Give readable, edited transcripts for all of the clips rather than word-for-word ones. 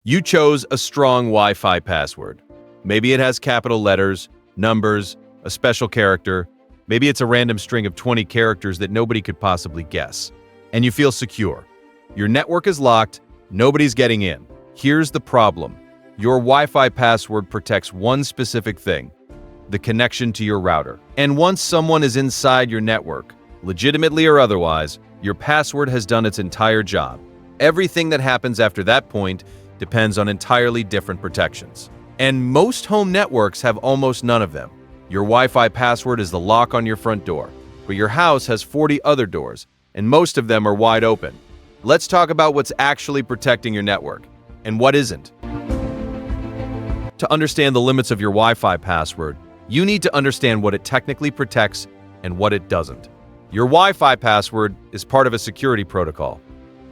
You chose a strong Wi-Fi password. Maybe it has capital letters, numbers, a special character. Maybe it's a random string of 20 characters that nobody could possibly guess. And you feel secure. Your network is locked, nobody's getting in. Here's the problem. Your Wi-Fi password protects one specific thing: the connection to your router. And once someone is inside your network, legitimately or otherwise, your password has done its entire job. Everything that happens after that point depends on entirely different protections. And most home networks have almost none of them. Your Wi-Fi password is the lock on your front door, but your house has 40 other doors, and most of them are wide open. Let's talk about what's actually protecting your network and what isn't. To understand the limits of your Wi-Fi password, you need to understand what it technically protects and what it doesn't. Your Wi-Fi password is part of a security protocol.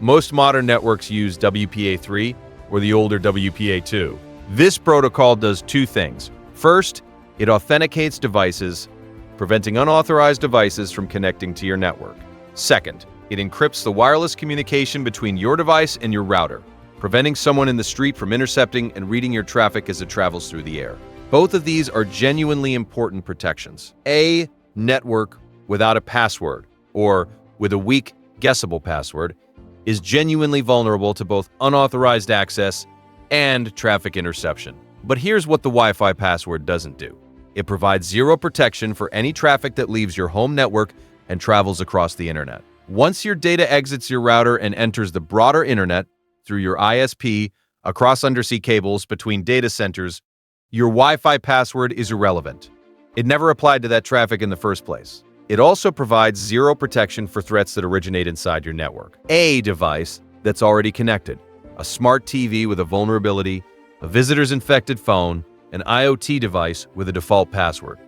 Most modern networks use WPA3 or the older WPA2. This protocol does two things. First, it authenticates devices, preventing unauthorized devices from connecting to your network. Second, it encrypts the wireless communication between your device and your router, preventing someone in the street from intercepting and reading your traffic as it travels through the air. Both of these are genuinely important protections. A network without a password, or with a weak, guessable password, is genuinely vulnerable to both unauthorized access and traffic interception. But here's what the Wi-Fi password doesn't do. It provides zero protection for any traffic that leaves your home network and travels across the internet. Once your data exits your router and enters the broader internet through your ISP, across undersea cables between data centers, your Wi-Fi password is irrelevant. It never applied to that traffic in the first place. It also provides zero protection for threats that originate inside your network. A device that's already connected, a smart TV with a vulnerability, a visitor's infected phone, an IoT device with a default password,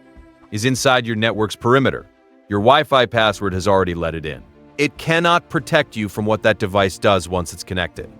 is inside your network's perimeter. Your Wi-Fi password has already let it in. It cannot protect you from what that device does once it's connected.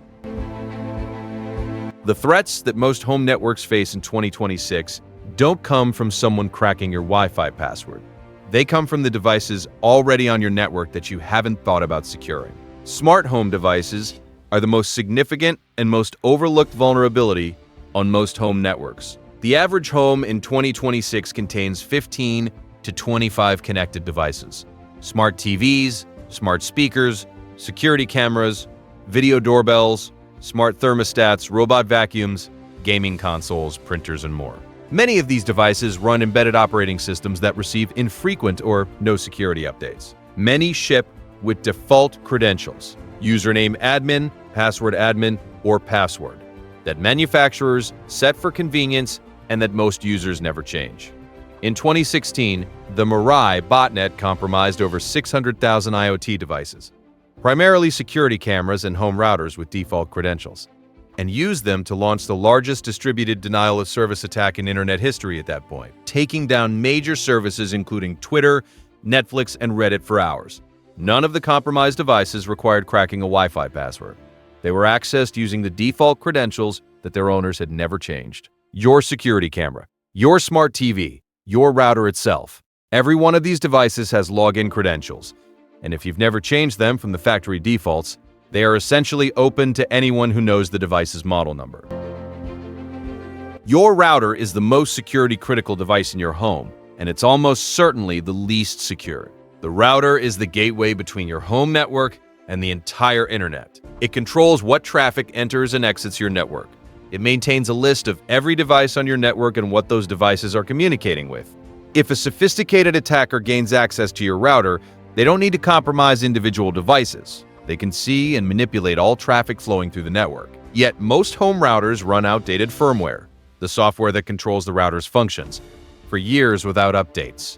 The threats that most home networks face in 2026 don't come from someone cracking your Wi-Fi password. They come from the devices already on your network that you haven't thought about securing. Smart home devices are the most significant and most overlooked vulnerability on most home networks. The average home in 2026 contains 15 to 25 connected devices. Smart TVs, smart speakers, security cameras, video doorbells, smart thermostats, robot vacuums, gaming consoles, printers, and more. Many of these devices run embedded operating systems that receive infrequent or no security updates. Many ship with default credentials, username admin, password admin, or password, that manufacturers set for convenience and that most users never change. In 2016, the Mirai botnet compromised over 600,000 IoT devices, primarily security cameras and home routers with default credentials, and used them to launch the largest distributed denial-of-service attack in internet history at that point, taking down major services including Twitter, Netflix, and Reddit for hours. None of the compromised devices required cracking a Wi-Fi password. They were accessed using the default credentials that their owners had never changed. Your security camera, your smart TV, your router itself. Every one of these devices has login credentials, and if you've never changed them from the factory defaults, they are essentially open to anyone who knows the device's model number. Your router is the most security-critical device in your home, and it's almost certainly the least secure. The router is the gateway between your home network and the entire internet. It controls what traffic enters and exits your network. It maintains a list of every device on your network and what those devices are communicating with. If a sophisticated attacker gains access to your router, they don't need to compromise individual devices. They can see and manipulate all traffic flowing through the network. Yet most home routers run outdated firmware, the software that controls the router's functions, for years without updates.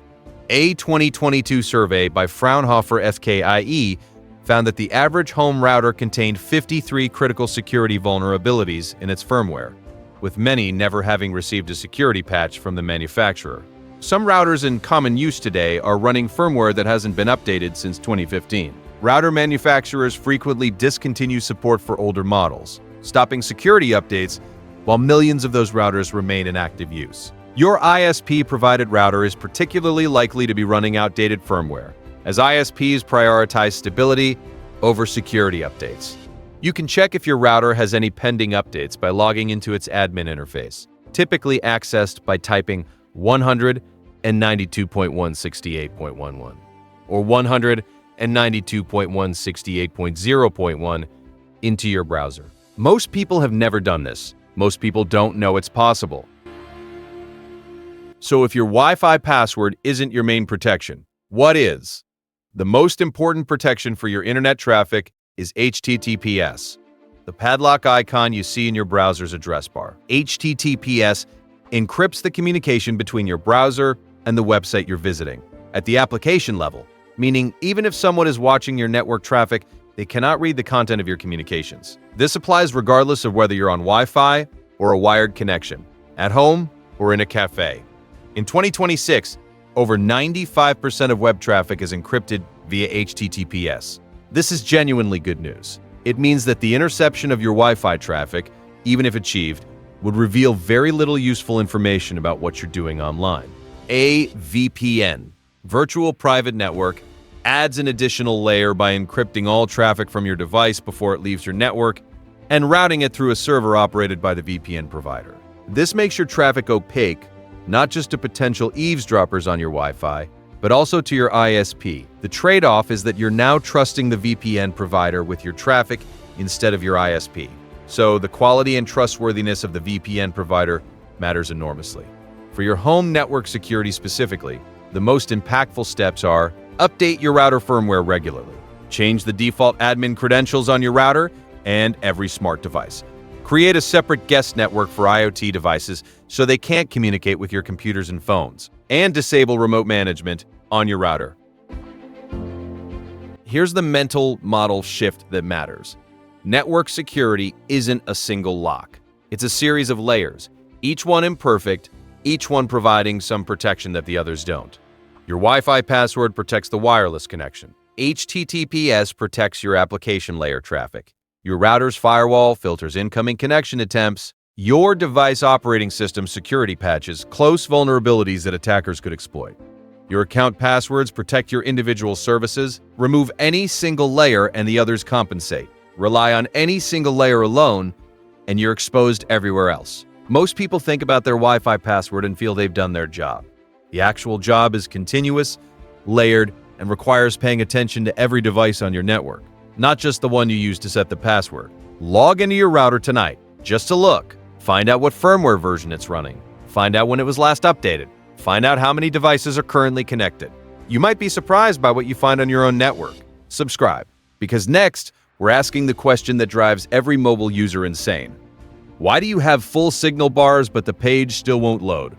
A 2022 survey by Fraunhofer SKIE found that the average home router contained 53 critical security vulnerabilities in its firmware, with many never having received a security patch from the manufacturer. Some routers in common use today are running firmware that hasn't been updated since 2015. Router manufacturers frequently discontinue support for older models, stopping security updates while millions of those routers remain in active use. Your ISP-provided router is particularly likely to be running outdated firmware, as ISPs prioritize stability over security updates. You can check if your router has any pending updates by logging into its admin interface, typically accessed by typing 192.168.11 or 192.168.0.1 into your browser. Most people have never done this. Most people don't know it's possible. So if your Wi-Fi password isn't your main protection, what is? The most important protection for your internet traffic is HTTPS, the padlock icon you see in your browser's address bar. HTTPS encrypts the communication between your browser and the website you're visiting at the application level, meaning even if someone is watching your network traffic, they cannot read the content of your communications. This applies regardless of whether you're on Wi-Fi or a wired connection, at home or in a cafe. In 2026, over 95% of web traffic is encrypted via HTTPS. This is genuinely good news. It means that the interception of your Wi-Fi traffic, even if achieved, would reveal very little useful information about what you're doing online. A VPN, virtual private network, adds an additional layer by encrypting all traffic from your device before it leaves your network and routing it through a server operated by the VPN provider. This makes your traffic opaque, not just to potential eavesdroppers on your Wi-Fi, but also to your ISP. The trade-off is that you're now trusting the VPN provider with your traffic instead of your ISP. So the quality and trustworthiness of the VPN provider matters enormously. For your home network security specifically, the most impactful steps are: update your router firmware regularly, change the default admin credentials on your router and every smart device, create a separate guest network for IoT devices so they can't communicate with your computers and phones, and disable remote management on your router. Here's the mental model shift that matters. Network security isn't a single lock. It's a series of layers, each one imperfect, each one providing some protection that the others don't. Your Wi-Fi password protects the wireless connection. HTTPS protects your application layer traffic. Your router's firewall filters incoming connection attempts. Your device operating system security patches close vulnerabilities that attackers could exploit. Your account passwords protect your individual services. Remove any single layer and the others compensate. Rely on any single layer alone, and you're exposed everywhere else. Most people think about their Wi-Fi password and feel they've done their job. The actual job is continuous, layered, and requires paying attention to every device on your network, not just the one you use to set the password. Log into your router tonight, just to look. Find out what firmware version it's running. Find out when it was last updated. Find out how many devices are currently connected. You might be surprised by what you find on your own network. Subscribe, because next, we're asking the question that drives every mobile user insane. Why do you have full signal bars but the page still won't load?